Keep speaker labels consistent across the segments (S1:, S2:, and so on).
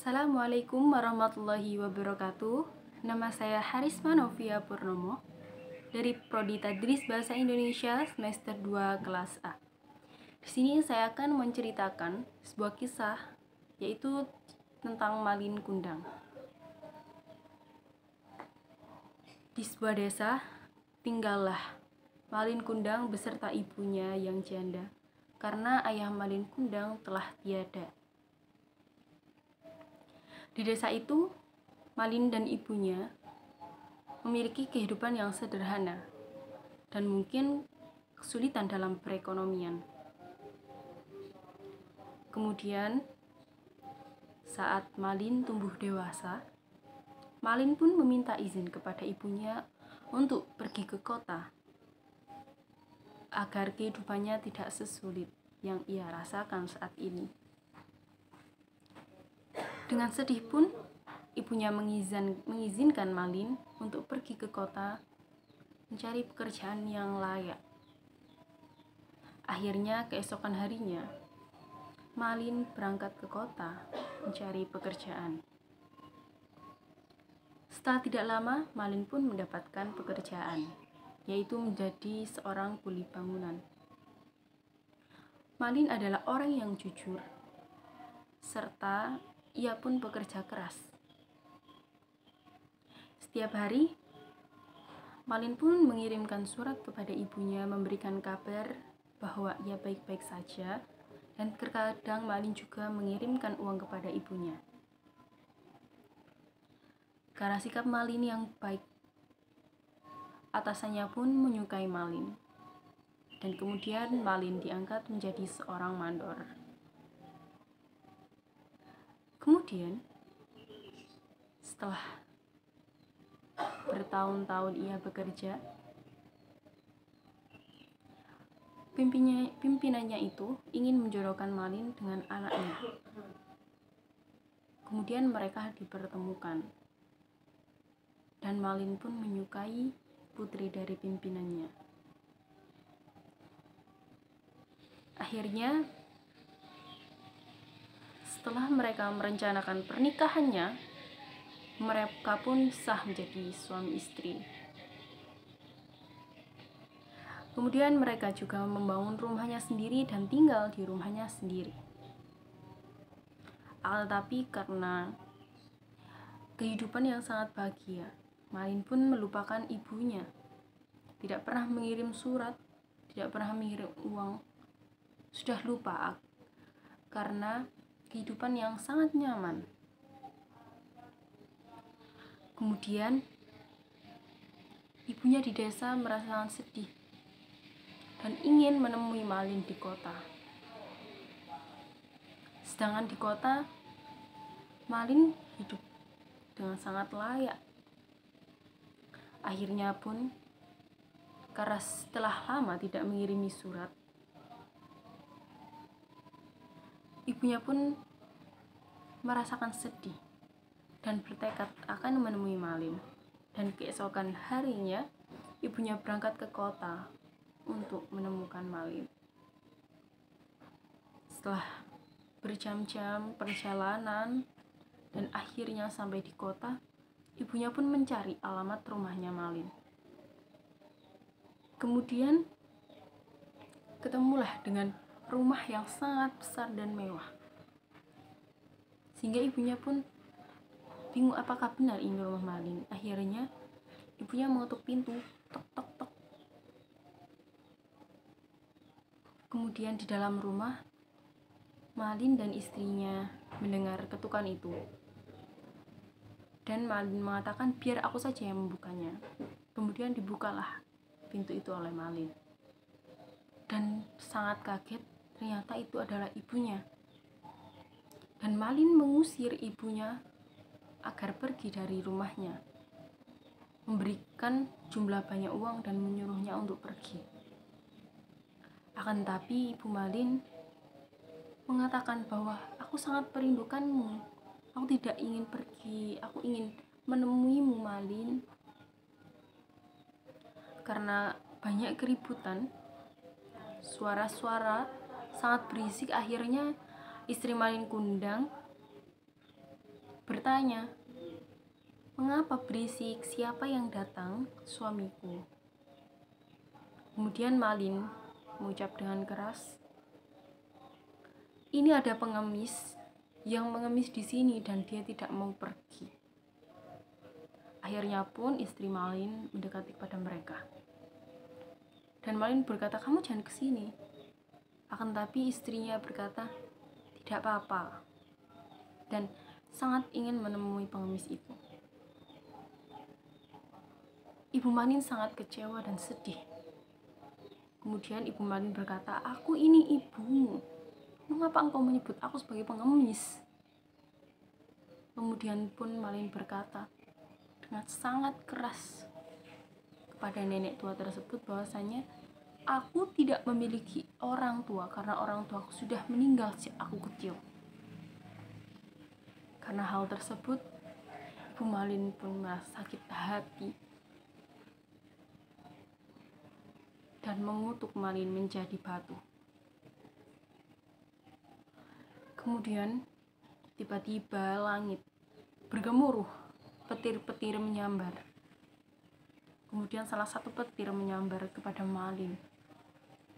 S1: Assalamualaikum warahmatullahi wabarakatuh. Nama saya Harisma Novia Purnomo dari Prodi Tadris Bahasa Indonesia semester 2 kelas A. Di sini saya akan menceritakan sebuah kisah, yaitu tentang Malin Kundang. Di sebuah desa tinggallah Malin Kundang beserta ibunya yang janda karena ayah Malin Kundang telah tiada. Di desa itu, Malin dan ibunya memiliki kehidupan yang sederhana dan mungkin kesulitan dalam perekonomian. Kemudian, saat Malin tumbuh dewasa, Malin pun meminta izin kepada ibunya untuk pergi ke kota agar kehidupannya tidak sesulit yang ia rasakan saat ini. Dengan sedih pun, ibunya mengizinkan Malin untuk pergi ke kota mencari pekerjaan yang layak. Akhirnya, keesokan harinya, Malin berangkat ke kota mencari pekerjaan. Setelah tidak lama, Malin pun mendapatkan pekerjaan, yaitu menjadi seorang kuli bangunan. Malin adalah orang yang jujur, serta ia pun bekerja keras. Setiap hari, Malin pun mengirimkan surat kepada ibunya memberikan kabar bahwa ia baik-baik saja, dan terkadang Malin juga mengirimkan uang kepada ibunya. Karena sikap Malin yang baik, atasannya pun menyukai Malin, dan kemudian Malin diangkat menjadi seorang mandor. Kemudian, setelah bertahun-tahun ia bekerja, pimpinannya itu ingin menjodohkan Malin dengan anaknya. Kemudian mereka dipertemukan, dan Malin pun menyukai putri dari pimpinannya. Akhirnya, setelah mereka merencanakan pernikahannya, mereka pun sah menjadi suami istri. Kemudian mereka juga membangun rumahnya sendiri dan tinggal di rumahnya sendiri. Tetapi karena kehidupan yang sangat bahagia, Malin pun melupakan ibunya. Tidak pernah mengirim surat, tidak pernah mengirim uang. Sudah lupa karena kehidupan yang sangat nyaman. Kemudian, ibunya di desa merasa sangat sedih dan ingin menemui Malin di kota. Sedangkan di kota, Malin hidup dengan sangat layak. Akhirnya pun, karena setelah lama tidak mengirimi surat, ibunya pun merasakan sedih dan bertekad akan menemui Malin. Dan keesokan harinya, ibunya berangkat ke kota untuk menemukan Malin. Setelah berjam-jam perjalanan dan akhirnya sampai di kota, ibunya pun mencari alamat rumahnya Malin. Kemudian ketemulah dengan rumah yang sangat besar dan mewah, sehingga ibunya pun bingung apakah benar ini rumah Malin. Akhirnya ibunya mengetuk pintu, tok tok tok. Kemudian di dalam rumah, Malin dan istrinya mendengar ketukan itu, dan Malin mengatakan, biar aku saja yang membukanya. Kemudian dibukalah pintu itu oleh Malin, dan sangat kaget, ternyata itu adalah ibunya. Dan Malin mengusir ibunya agar pergi dari rumahnya, memberikan jumlah banyak uang dan menyuruhnya untuk pergi. Akan tetapi ibu Malin mengatakan bahwa aku sangat merindukanmu, aku tidak ingin pergi, aku ingin menemuimu Malin. Karena banyak keributan, suara-suara sangat berisik, akhirnya istri Malin Kundang bertanya, "Mengapa berisik? Siapa yang datang?" "Suamiku." Kemudian Malin mengucap dengan keras, "Ini ada pengemis yang mengemis di sini dan dia tidak mau pergi." Akhirnya pun istri Malin mendekati kepada mereka. Dan Malin berkata, "Kamu jangan kesini." Akan tetapi istrinya berkata, "Tidak apa-apa." Dan sangat ingin menemui pengemis itu. Ibu Malin sangat kecewa dan sedih. Kemudian Ibu Malin berkata, "Aku ini ibumu. Mengapa engkau menyebut aku sebagai pengemis?" Kemudian pun Malin berkata dengan sangat keras kepada nenek tua tersebut bahwasanya, "Aku tidak memiliki orang tua karena orang tuaku sudah meninggal sejak aku kecil." Karena hal tersebut, Ibu Malin pun merasa sakit hati dan mengutuk Malin menjadi batu. Kemudian tiba-tiba langit bergemuruh, petir-petir menyambar. Kemudian salah satu petir menyambar kepada Malin,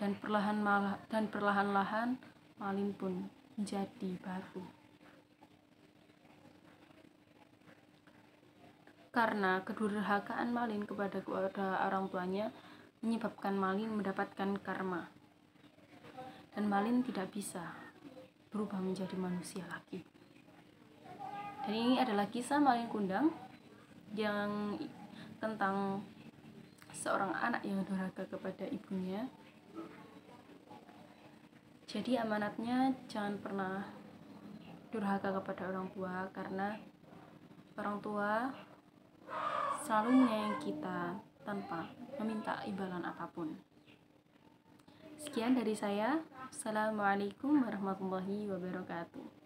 S1: dan perlahan-lahan Malin pun menjadi batu. Karena kedurhakaan Malin kepada orang tuanya menyebabkan Malin mendapatkan karma, dan Malin tidak bisa berubah menjadi manusia lagi. Dan ini adalah kisah Malin Kundang yang tentang seorang anak yang durhaka kepada ibunya. Jadi amanatnya jangan pernah durhaka kepada orang tua, karena orang tua selalu menyayangi kita tanpa meminta imbalan apapun. Sekian dari saya. Assalamualaikum warahmatullahi wabarakatuh.